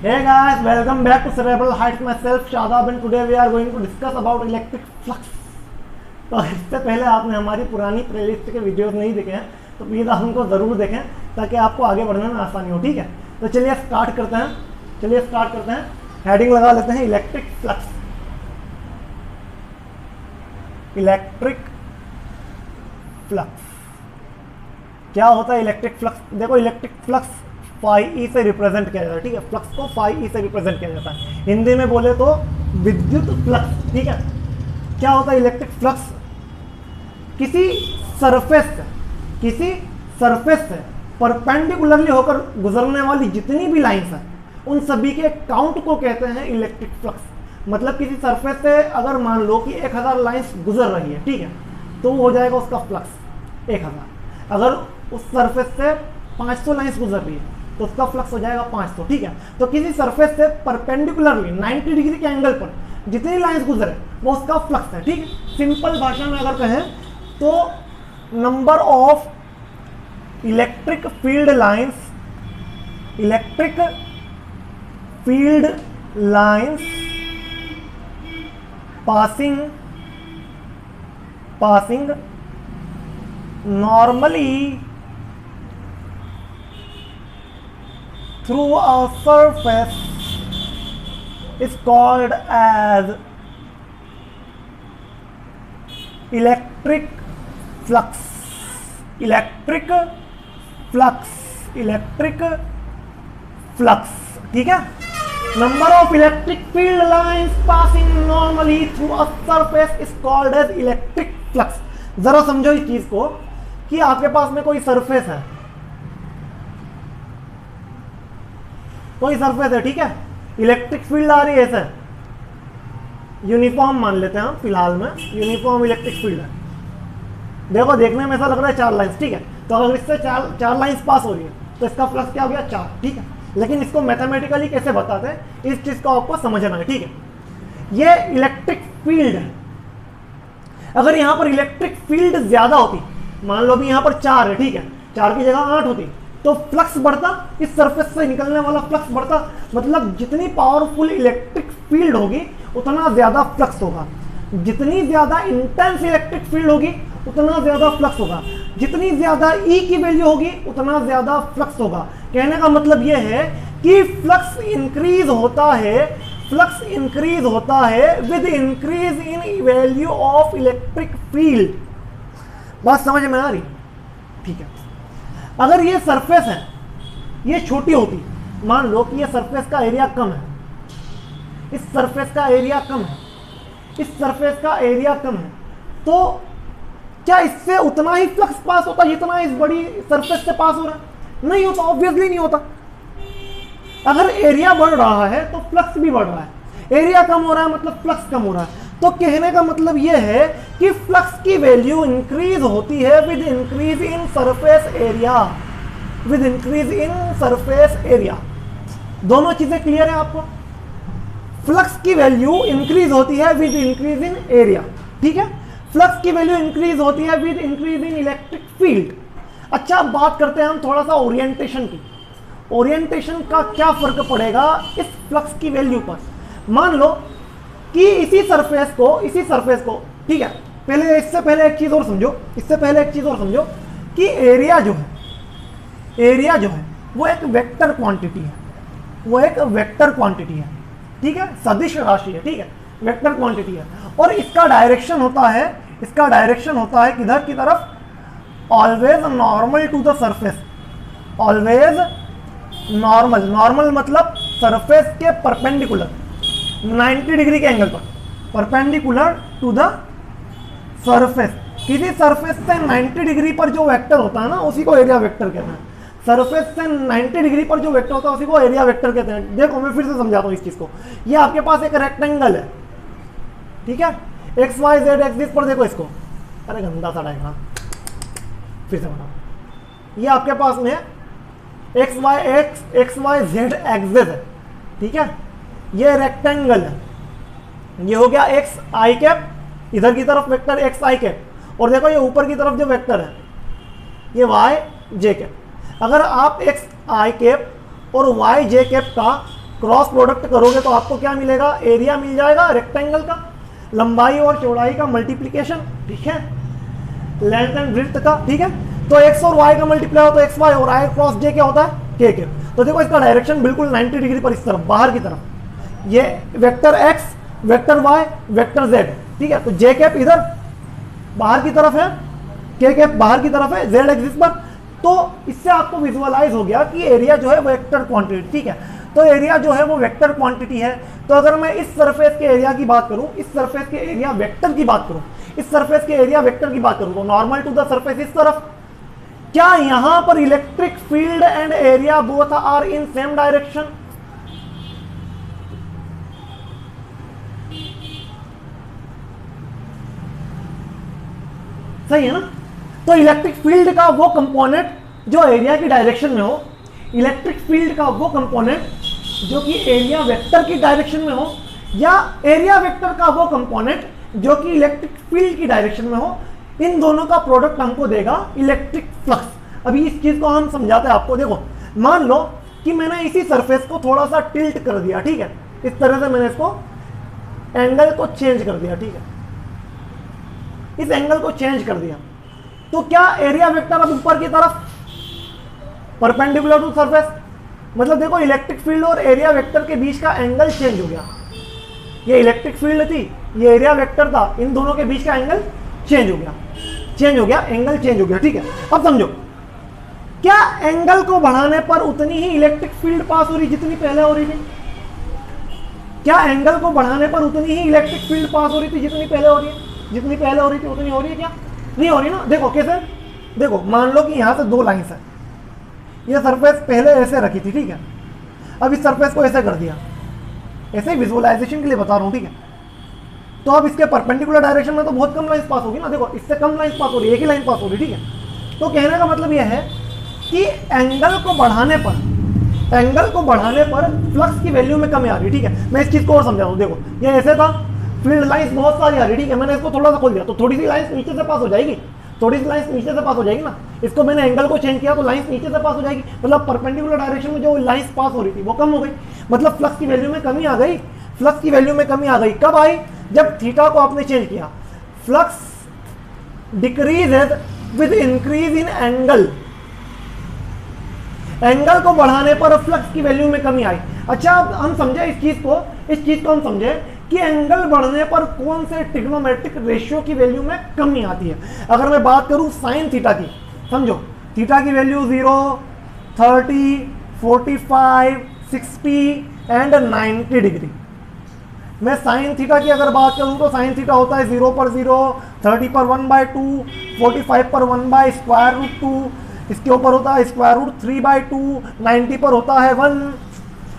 Hey guys, welcome back to Cerebral Heights. Myself Shadab and today we are going to discuss about electric flux. तो इससे पहले आपने हमारी पुरानी playlist के वीडियोस नहीं देखे हैं तो प्लीज़ आप उनको ज़रूर देखें ताकि आपको आगे बढ़ने में आसानी हो। ठीक है, तो चलिए स्टार्ट करते हैं। हेडिंग लगा लेते हैं इलेक्ट्रिक फ्लक्स। इलेक्ट्रिक फ्लक्स क्या होता है? इलेक्ट्रिक फ्लक्स, देखो इलेक्ट्रिक फ्लक्स फाई ई से रिप्रेजेंट किया जाता है। ठीक है, फ्लक्स को फाई ई से रिप्रेजेंट किया जाता है। हिंदी में बोले तो विद्युत फ्लक्स। ठीक है, क्या होता है इलेक्ट्रिक फ्लक्स? किसी सरफेस से परपेंडिकुलरली होकर गुजरने वाली जितनी भी लाइंस हैं उन सभी के काउंट को कहते हैं इलेक्ट्रिक फ्लक्स। मतलब किसी सरफेस से अगर मान लो कि 1000 लाइंस गुजर रही है, ठीक है, तो हो जाएगा उसका फ्लक्स 1000। अगर उस सरफेस से 500 लाइंस गुजर रही है तो उसका फ्लक्स हो जाएगा 500। ठीक है, तो किसी सरफेस से परपेंडिकुलरली 90 डिग्री के एंगल पर जितनी लाइंस गुजरे वो उसका फ्लक्स है। ठीक है, सिंपल भाषा में अगर कहें तो number of electric field lines passing normally through a surface is called as electric flux। ठीक है, number of electric field lines passing normally through a surface is called as electric flux. जरा समझो इस चीज को कि आपके पास में कोई सरफेस है, ठीक है, इलेक्ट्रिक फील्ड आ रही है ऐसे, यूनिफॉर्म मान लेते हैं हम फिलहाल में, यूनिफॉर्म इलेक्ट्रिक फील्ड है। देखो देखने में ऐसा लग रहा है 4 लाइंस। ठीक है, तो अगर इससे 4 लाइंस पास हो रही है तो इसका फ्लक्स क्या हो गया? 4। ठीक है, लेकिन इसको मैथमेटिकली कैसे बताते हैं इस चीज को आपको समझना है। ठीक है, ये इलेक्ट्रिक फील्ड है। अगर यहां पर इलेक्ट्रिक फील्ड ज्यादा होती, मान लो भी यहां पर 4 है, ठीक है, 4 की जगह 8 होती तो फ्लक्स बढ़ता, इस सरफेस से निकलने वाला फ्लक्स बढ़ता। मतलब जितनी पावरफुल इलेक्ट्रिक फील्ड होगी उतना ज्यादा फ्लक्स होगा, जितनी ज्यादा इंटेंस इलेक्ट्रिक फील्ड होगी उतना ज्यादा फ्लक्स होगा, जितनी ज्यादा ई की वैल्यू होगी उतना ज्यादा फ्लक्स होगा। कहने का मतलब यह है कि फ्लक्स इंक्रीज होता है with increase in value of electric field. बात समझ में आ रही? ठीक है, अगर ये सरफेस है, ये छोटी होती, मान लो कि ये सरफेस का एरिया कम है, इस सरफेस का एरिया कम है, तो क्या इससे उतना ही फ्लक्स पास होता जितना इस बड़ी सरफेस से पास हो रहा है? नहीं होता, ऑब्वियसली नहीं होता। अगर एरिया बढ़ रहा है तो फ्लक्स भी बढ़ रहा है, एरिया कम हो रहा है मतलब फ्लक्स कम हो रहा है। तो कहने का मतलब यह है कि फ्लक्स की वैल्यू इंक्रीज होती है with increase in surface area. दोनों चीजें क्लियर है आपको? फ्लक्स की वैल्यू इंक्रीज होती है विद इंक्रीज इन एरिया। ठीक है, फ्लक्स की वैल्यू इंक्रीज होती है with increase in electric field. अच्छा, अब बात करते हैं हम थोड़ा सा ओरिएंटेशन की। ओरिएंटेशन का क्या फर्क पड़ेगा इस फ्लक्स की वैल्यू पर? मान लो कि इसी सरफेस को ठीक है, इससे पहले एक चीज और समझो कि एरिया जो है वो एक वेक्टर क्वांटिटी है। ठीक है, सदिश राशि है। ठीक है, वेक्टर क्वांटिटी है और इसका डायरेक्शन होता है किधर की तरफ? Always normal to the surface. Always normal मतलब सरफेस के परपेंडिकुलर 90 डिग्री के एंगल पर, परपेंडिकुलर टू द सरफेस। किसी सरफेस से 90 डिग्री पर जो वेक्टर होता है ना उसी को एरिया वेक्टर कहते हैं। सरफेस से 90 डिग्री पर जो वेक्टर होता है उसी को एरिया वेक्टर कहते हैं। देखो मैं फिर से समझाता हूँ इस चीज को। ये आपके पास एक रेक्टेंगल है, ठीक है, एक्स वाई जेड एक्सिस पर देखो इसको, अरे गंदा सा डायग्राम, फिर से बनाओ। ये आपके पास में एक्स वाई जेड एक्सिस है, ठीक है, ये रेक्टेंगल है, ये हो गया एक्स आई कैप, इधर की तरफ वेक्टर एक्स आई कैप, और देखो ये ऊपर की तरफ जो वेक्टर है ये वाई जे कैप। अगर आप एक्स आई कैप और वाई जे कैप का क्रॉस प्रोडक्ट करोगे तो आपको क्या मिलेगा, एरिया मिल जाएगा रेक्टेंगल का, लंबाई और चौड़ाई का मल्टीप्लीकेशन, ठीक है, लेंथ एंड ब्रेड्थ का, ठीक है। तो एक्स और वाई का मल्टीप्लाई हो तो एक्स वाई, और आई क्रॉस जे क्या होता है, के के। तो देखो इसका डायरेक्शन बिल्कुल 90 डिग्री पर इस तरफ बाहर की तरफ, ये vector X, vector Y, vector Z, ठीक है। तो जे कैप इधर बाहर की तरफ है, के कैप बाहर की तरफ है, जेड एक्सिस पर। तो इससे आपको विजुअलाइज हो गया कि एरिया जो है वो वेक्टर क्वांटिटी, ठीक है। तो एरिया जो है वो वेक्टर क्वांटिटी है। तो अगर मैं इस सरफेस के एरिया की बात करूं, इस सरफेस के एरिया वेक्टर की बात करूं, इस सरफेस के एरिया वेक्टर की बात करूं, तो नॉर्मल टू द सरफेस इस तरफ, क्या यहां पर electric field and area both are in same direction? सही है ना। तो इलेक्ट्रिक फील्ड का वो कंपोनेंट जो एरिया की डायरेक्शन में हो, इलेक्ट्रिक फील्ड का वो कंपोनेंट जो कि एरिया वेक्टर की डायरेक्शन में हो, या एरिया वेक्टर का वो कंपोनेंट जो कि इलेक्ट्रिक फील्ड की डायरेक्शन में हो, इन दोनों का प्रोडक्ट हमको देगा इलेक्ट्रिक फ्लक्स। अभी इस चीज को हम समझाते हैं आपको। देखो मान लो कि मैंने इसी सरफेस को थोड़ा सा टिल्ट कर दिया, ठीक है, इस तरह से मैंने इसको एंगल को चेंज कर दिया, ठीक है, इस एंगल को चेंज कर दिया, तो क्या एरिया वेक्टर अब ऊपर की तरफ परपेंडिकुलर टू सरफेस, मतलब देखो इलेक्ट्रिक फील्ड और एरिया वेक्टर के बीच का एंगल चेंज हो गया। ये इलेक्ट्रिक फील्ड थी, ये एरिया वेक्टर था, इन दोनों के बीच का एंगल चेंज हो गया, चेंज हो गया, एंगल चेंज हो गया, ठीक है। अब समझो, क्या एंगल को बढ़ाने पर उतनी ही इलेक्ट्रिक फील्ड पास हो रही जितनी पहले हो रही थी? क्या एंगल को बढ़ाने पर उतनी ही इलेक्ट्रिक फील्ड पास हो रही थी जितनी पहले हो रही है? जितनी पहले हो रही थी उतनी हो रही है क्या? नहीं हो रही ना। देखो कैसे, देखो मान लो कि यहां से दो लाइंस है, ये सरफेस पहले ऐसे रखी थी, ठीक है, अब इस सरफेस को ऐसे कर दिया, ऐसे विजुअलाइजेशन के लिए बता रहा हूं, ठीक है। तो अब इसके परपेंडिकुलर डायरेक्शन में तो बहुत कम लाइंस पास होगी ना, देखो इससे कम लाइंस पास हो रही है, एक ही लाइन पास हो रही है, ठीक है। तो कहने का मतलब यह है कि एंगल को बढ़ाने पर फ्लक्स की वैल्यू में कमी आ रही है, ठीक है। मैं इस चीज को और समझा दूं, देखो ये ऐसे था, फील्ड लाइंस बहुत सारी आ रही, ठीक है, मैंने इसको थोड़ा सा खोल दिया तो थोड़ी सी लाइंस नीचे से पास हो जाएगी, थोड़ी सी लाइंस नीचे से पास हो जाएगी ना। इसको मैंने एंगल को चेंज किया तो लाइंस नीचे से पास हो जाएगी, मतलब परपेंडिकुलर डायरेक्शन में जो लाइंस पास हो रही थी वो कम हो गई, मतलब फ्लक्स की वैल्यू में कमी आ गई। फ्लक्स की वैल्यू में कमी आ गई कब आई? जब थीटा को आपने चेंज किया। Flux decreases with increase in angle, angle को बढ़ाने पर फ्लक्स की वैल्यू में कमी आई। अच्छा अब हम समझे इस चीज को हम समझे कि एंगल बढ़ने पर कौन से ट्रिग्नोमेट्रिक रेशियो की वैल्यू में कमी आती है। अगर मैं बात करूं साइन थीटा की, समझो थीटा की वैल्यू 0, 30, 45, 60 एंड 90 डिग्री। मैं साइन थीटा की अगर बात करूं तो साइन थीटा होता है 0 पर 0, 30 पर 1/2, 45 पर 1/√2, इसके ऊपर होता है √3/2, 90 पर होता है 1।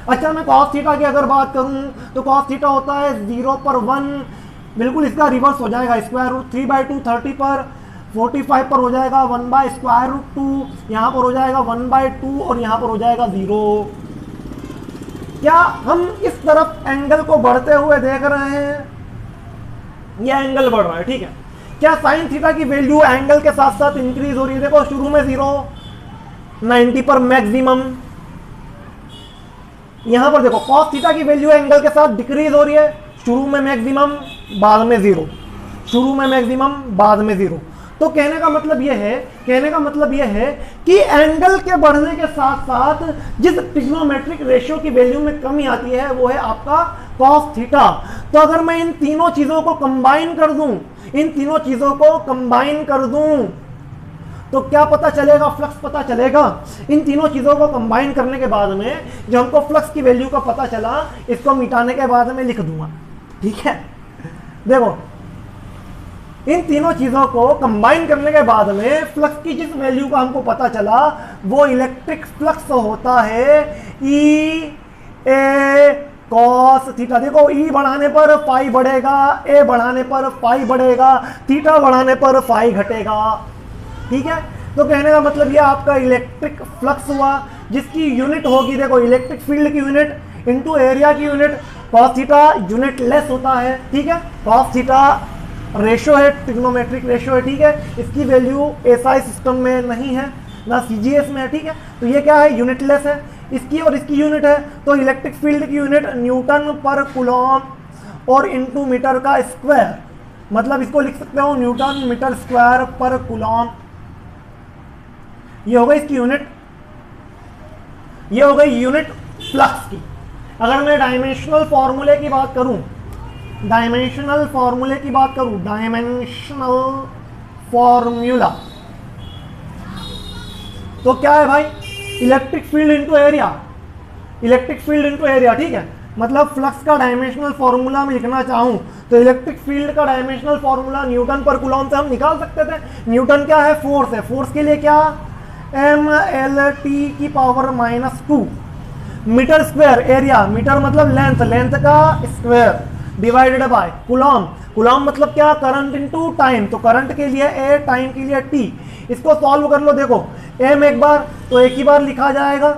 अच्छा मैं कॉस थीटा की अगर बात करूं तो कॉस थीटा होता है 0 पर 1, बिल्कुल इसका रिवर्स हो जाएगा, √3/2 30 पर, 45 पर हो जाएगा 1/√2, यहाँ पर हो जाएगा 1/2 और यहाँ पर हो जाएगा 0। क्या हम इस तरफ एंगल को बढ़ते हुए देख रहे हैं? यह एंगल बढ़ रहा है, ठीक है। क्या साइन थीटा की वैल्यू एंगल के साथ साथ इंक्रीज हो रही है? देखो शुरू में 0, 90 पर मैक्सिमम, यहां पर देखो कॉस थीटा की वैल्यू एंगल के साथ डिक्रीज हो रही है, शुरू में मैक्सिमम बाद में 0, शुरू में मैक्सिमम बाद में 0। तो कहने का मतलब यह है कि एंगल के बढ़ने के साथ साथ जिस ट्रिग्नोमेट्रिक रेशियो की वैल्यू में कमी आती है वो है आपका कॉस थीटा। तो अगर मैं इन तीनों चीजों को कंबाइन कर दूं, तो क्या पता चलेगा? फ्लक्स पता चलेगा। इन तीनों चीजों को कंबाइन करने के बाद में जो हमको फ्लक्स की वैल्यू का पता चला, इसको मिटाने के बाद में लिख दूंगा, ठीक है। देखो इन तीनों चीजों को कंबाइन करने के बाद में फ्लक्स की जिस वैल्यू का हमको पता चला वो इलेक्ट्रिक फ्लक्स होता है E A cos थीटा। देखो E बढ़ाने पर फाई बढ़ेगा, A बढ़ाने पर फाई बढ़ेगा, थीटा बढ़ाने पर फाई घटेगा, ठीक है। तो कहने का मतलब ये आपका इलेक्ट्रिक फ्लक्स हुआ, जिसकी यूनिट होगी, देखो इलेक्ट्रिक फील्ड की यूनिट इनटू एरिया की unit, cos theta unit less होता है, ठीक है। cos थीटा रेशो है, ट्रिग्नोमेट्रिक रेशो है, ठीक है। इसकी वैल्यू एसआई सिस्टम में नहीं है, ना सीजीएस में है, ठीक है। तो ये क्या है? यूनिटलेस है। इसकी और इसकी यूनिट है, तो इलेक्ट्रिक फील्ड की यूनिट न्यूटन पर कूलॉम और इनटू मीटर का स्क्वायर, मतलब इसको लिख सकते हो न्यूटन मीटर स्क्वायर पर कूलॉम। ये हो गई इसकी यूनिट, ये हो गई यूनिट फ्लक्स की। अगर मैं डायमेंशनल फॉर्मूले की बात करूं, डायमेंशनल फॉर्मूले की बात करूं, डायमेंशनल फॉर्मूला तो क्या है भाई, electric field into area, electric field into area, ठीक है। मतलब फ्लक्स का डायमेंशनल फॉर्मूला में लिखना चाहूं तो इलेक्ट्रिक फील्ड का डायमेंशनल फॉर्मूला न्यूटन पर कूलॉम से हम निकाल सकते थे। न्यूटन क्या है, फोर्स है, फोर्स के लिए क्या mlt की power -2 metre square area, metre मतलब लेंथ, लेंथ का square divided by coulomb, coulomb मतलब क्या, करंट इनटू टाइम, तो करंट के लिए a, टाइम के लिए t। इसको सॉल्व कर लो, देखो m एक बार तो एक ही बार लिखा जाएगा,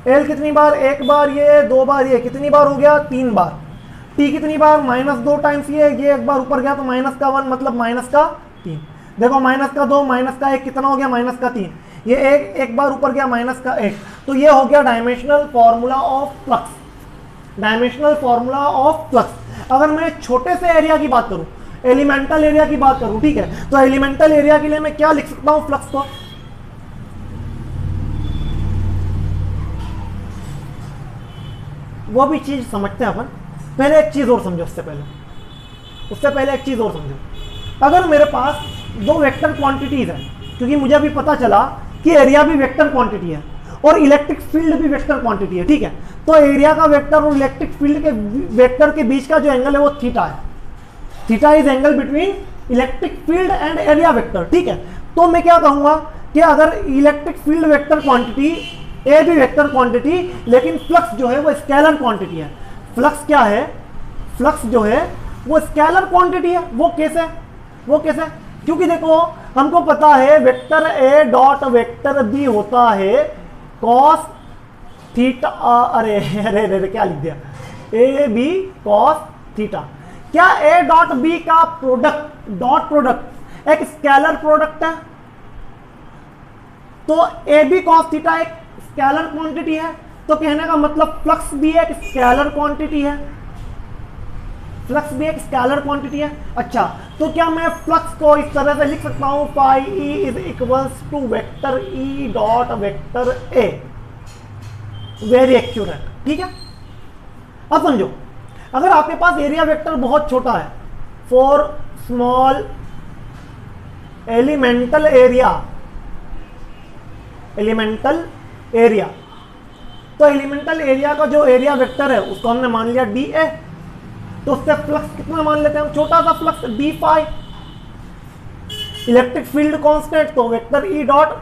l कितनी बार, एक बार ये, दो बार ये, कितनी बार हो गया, 3 बार, t कितनी बार, -2 टाइम्स ये एक बार ऊपर गया तो -1 मतलब -3, देखो -2 -1 कितना हो गया, -3, ये एक बार ऊपर गया -1, तो ये हो गया dimensional formula of flux, dimensional formula of flux. अगर मैं छोटे से एरिया की बात करूं, एलिमेंटल एरिया की बात करूं, ठीक है, तो एलिमेंटल एरिया के लिए मैं क्या लिख सकता हूं फ्लक्स को, वो भी चीज समझते हैं अपन। पहले एक चीज और समझो, उससे पहले एक चीज और समझो। अगर मेरे पास दो वेक्टर क्वांटिटीज है, क्योंकि मुझे अभी पता चला कि एरिया भी वेक्टर क्वांटिटी है और इलेक्ट्रिक फील्ड भी वेक्टर क्वांटिटी है, ठीक है, तो एरिया का वेक्टर और इलेक्ट्रिक फील्ड के वेक्टर के बीच का जो एंगल है वो थीटा है, theta is angle between electric field and area vector, ठीक है। तो मैं क्या कहूंगा कि अगर इलेक्ट्रिक फील्ड वेक्टर क्वांटिटी, ए भी वेक्टर क्वांटिटी, लेकिन फ्लक्स जो है वो स्केलर क्वांटिटी है। फ्लक्स क्या है, फ्लक्स जो है वो स्केलर क्वांटिटी है। वो कैसे, वो कैसे, क्योंकि देखो हमको पता है vector A dot vector B होता है कॉस थीटा, अरे अरे अरे क्या लिख दिया, ए बी कॉस थीटा। क्या ए डॉट बी का प्रोडक्ट, डॉट प्रोडक्ट एक स्केलर प्रोडक्ट है, तो ए बी कॉस थीटा एक स्केलर क्वांटिटी है, तो कहने का मतलब फ्लक्स भी एक स्केलर क्वांटिटी है, फ्लक्स भी एक स्केलर क्वांटिटी है। अच्छा, तो क्या मैं फ्लक्स को इस तरह से लिख सकता हूं, phi E is equals to vector E dot vector A, very accurate, ठीक है। अब समझो, अगर आपके पास एरिया वेक्टर बहुत छोटा है, for small elemental area, elemental area, तो एलिमेंटल एरिया का जो एरिया वेक्टर है उसको हमने मान लिया डी ए, तो उससे फ्लक्स कितना मान लेते हैं हम, छोटा सा flux D phi. Electric field constant तो vector E dot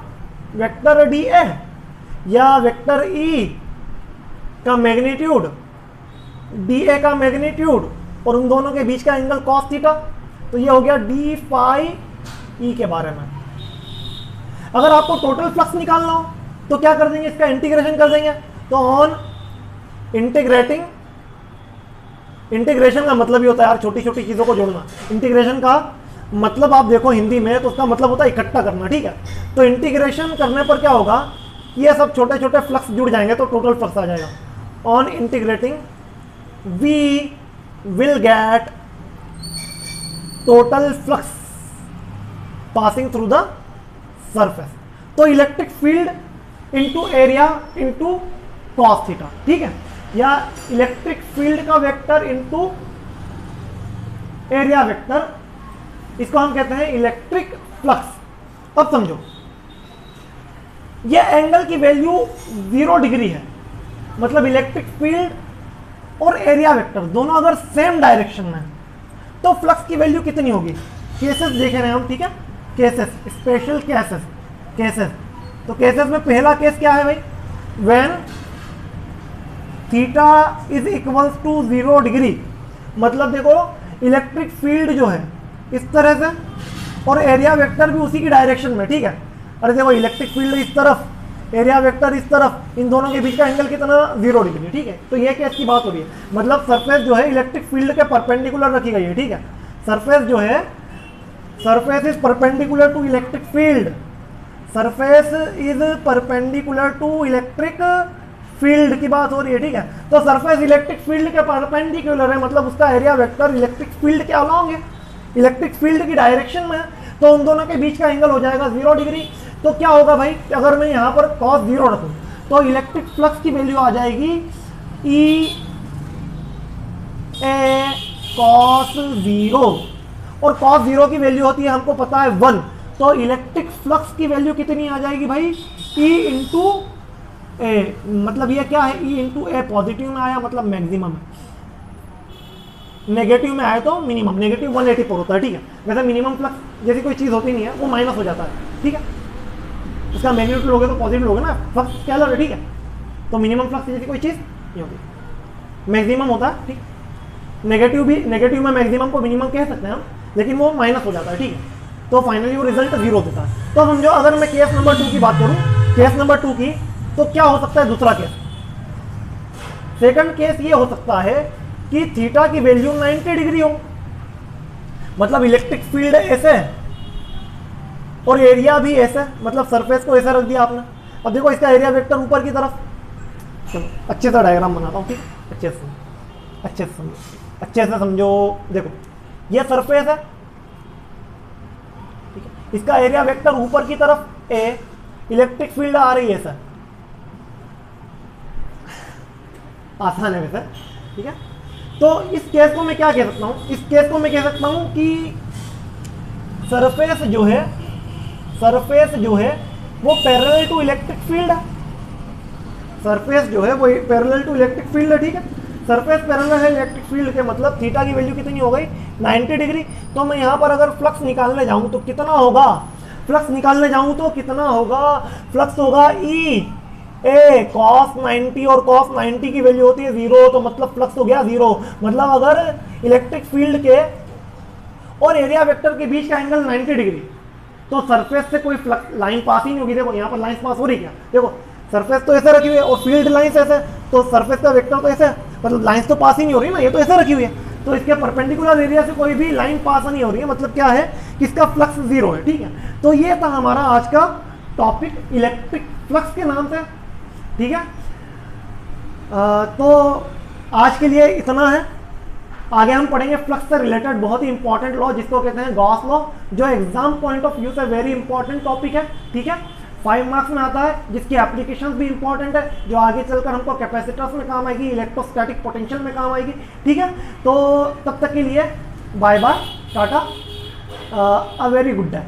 vector D A या वेक्टर ई का मैग्नीट्यूड डी ए का मैग्नीट्यूड और उन दोनों के बीच का एंगल कॉस थीटा, तो ये हो गया डी फाई ई के बारे में। अगर आपको टोटल फ्लक्स निकालना हो तो क्या कर देंगे, इसका इंटीग्रेशन कर देंगे, तो ऑन इंटीग्रेटिंग, इंटीग्रेशन का मतलब ये होता है यार छोटी छोटी चीजों को जोड़ना, इंटीग्रेशन का मतलब आप देखो हिंदी में तो उसका मतलब होता है इकट्ठा करना, ठीक है। तो इंटीग्रेशन करने पर क्या होगा, ये सब छोटे छोटे फ्लक्स जुड़ जाएंगे तो टोटल फ्लक्स आ जाएगा। On integrating we will get total flux passing through the surface, तो electric field into area into cos theta, ठीक है, या इलेक्ट्रिक फील्ड का वेक्टर इंटू एरिया वेक्टर, इसको हम कहते हैं इलेक्ट्रिक फ्लक्स। अब समझो, ये एंगल की वैल्यू 0 डिग्री है, मतलब इलेक्ट्रिक फील्ड और एरिया वेक्टर दोनों अगर सेम डायरेक्शन में है तो फ्लक्स की वैल्यू कितनी होगी। केसेस देख रहे हैं हम, ठीक है, केसेस, स्पेशल केसेस, केसेस। तो केसेस में पहला केस क्या है भाई, when theta is equals to 0 degree, मतलब देखो इलेक्ट्रिक फील्ड जो है इस तरह से और एरिया वेक्टर भी उसी की डायरेक्शन में, ठीक है। अरे देखो इलेक्ट्रिक फील्ड इस तरफ, एरिया वेक्टर इस तरफ, इन दोनों के बीच का एंगल कितना, 0 डिग्री, ठीक है। तो ये केस की बात हो रही है, मतलब सरफेस जो है इलेक्ट्रिक फील्ड के परपेंडिकुलर रखी गई है, ठीक है। सरफेस जो है, surface is perpendicular to electric field, surface is perpendicular to electric field की बात हो रही है, ठीक है। तो सरफेस इलेक्ट्रिक फील्ड के परपेंडिकुलर है, मतलब उसका एरिया वेक्टर इलेक्ट्रिक फील्ड के अलोंग है, इलेक्ट्रिक फील्ड की डायरेक्शन में है, तो उन दोनों के बीच का एंगल हो जाएगा 0 डिग्री। तो क्या होगा भाई, अगर मैं यहाँ पर cos 0 रखूँ तो इलेक्ट्रिक फ्लक्स की वैल्यू आ जाएगी ई ए cos 0, और cos 0 की वैल्यू होती है हमको पता है 1, तो इलेक्ट्रिक फ्लक्स की वैल्यू कितनी आ जाएगी भाई, ई इंटू ए, मतलब ये क्या है, ई इंटू ए, पॉजिटिव में आया मतलब मैक्सिमम है, नेगेटिव में आए तो मिनिमम, नेगेटिव 184 होता है, ठीक है। वैसे मिनिमम फ्लक्स जैसी कोई चीज़ होती नहीं है, वो माइनस हो जाता है, ठीक है। उसका मैग्नीट्यूड लोगे तो पॉजिटिव लोगे ना, फ्लक्स स्केलर है, ठीक है। तो मिनिमम फ्लक्स जैसी कोई चीज़ नहीं होती, मैक्सिमम होता है, ठीक। नेगेटिव भी, नेगेटिव में मैक्सिमम को मिनिमम कह सकते हैं हम, लेकिन वो माइनस हो जाता है, ठीक है। तो फाइनली वो रिजल्ट 0 देता है। तो समझो अगर मैं केस नंबर 2 की बात करूँ, केस नंबर 2 की, तो क्या हो सकता है दूसरा केस, सेकंड केस ये हो सकता है कि थीटा की वैल्यू 90 डिग्री हो, मतलब इलेक्ट्रिक फील्ड ऐसे है और एरिया भी ऐसे, मतलब सरफेस को ऐसा रख दिया आपने। अब देखो इसका एरिया वेक्टर ऊपर की तरफ, चलो अच्छे से डायग्राम बनाता हूँ, ठीक, अच्छे से समझो, अच्छे से समझो। देखो ये सरफेस है, ठीक है, इसका एरिया वेक्टर ऊपर की तरफ ए, इलेक्ट्रिक फील्ड आ रही है सर, आसान है वैसे, ठीक है। तो इस केस को मैं क्या कह सकता हूँ, इस केस को मैं कह सकता हूँ कि सरफेस जो है वो पैरेलल टू इलेक्ट्रिक फील्ड है, सरफेस जो है वो पैरेलल टू इलेक्ट्रिक फील्ड है, ठीक है। सरफेस पैरेलल है इलेक्ट्रिक फील्ड के, मतलब थीटा की वैल्यू कितनी हो गई 90 डिग्री। तो मैं यहाँ पर अगर फ्लक्स निकालने जाऊँ तो कितना होगा, फ्लक्स निकालने जाऊँ तो कितना होगा, फ्लक्स होगा ई ए cos 90, और cos 90 की वैल्यू होती है 0, तो मतलब फ्लक्स हो गया 0। मतलब अगर इलेक्ट्रिक फील्ड के और एरिया वेक्टर के बीच का एंगल 90 डिग्री, तो सरफेस से कोई फ्लक्स लाइन पास ही नहीं होगी। देखो यहाँ पर लाइन पास हो रही क्या, देखो सरफेस तो ऐसे रखी हुई है और फील्ड लाइंस ऐसे, तो सरफेस का वेक्टर तो ऐसे, मतलब लाइंस तो पास ही नहीं हो रही ना, ये तो ऐसे रखी हुई है, तो इसके परपेंडिकुलर एरिया से कोई भी लाइन पास नहीं हो रही है, मतलब क्या है कि इसका फ्लक्स 0 है, ठीक है। तो ये था हमारा आज का टॉपिक इलेक्ट्रिक फ्लक्स के नाम से, ठीक है। तो आज के लिए इतना है, आगे हम पढ़ेंगे फ्लक्स से रिलेटेड बहुत ही इंपॉर्टेंट लॉ जिसको कहते हैं गॉस लॉ, जो एग्जाम पॉइंट ऑफ व्यू से वेरी इंपॉर्टेंट टॉपिक है, ठीक है। 5 मार्क्स में आता है, जिसकी एप्लीकेशन भी इंपॉर्टेंट है, जो आगे चलकर हमको कैपेसिटर्स में काम आएगी, इलेक्ट्रोस्टैटिक पोटेंशियल में काम आएगी, ठीक है। तो तब तक के लिए बाय बाय, टाटा, अ वेरी गुड डे।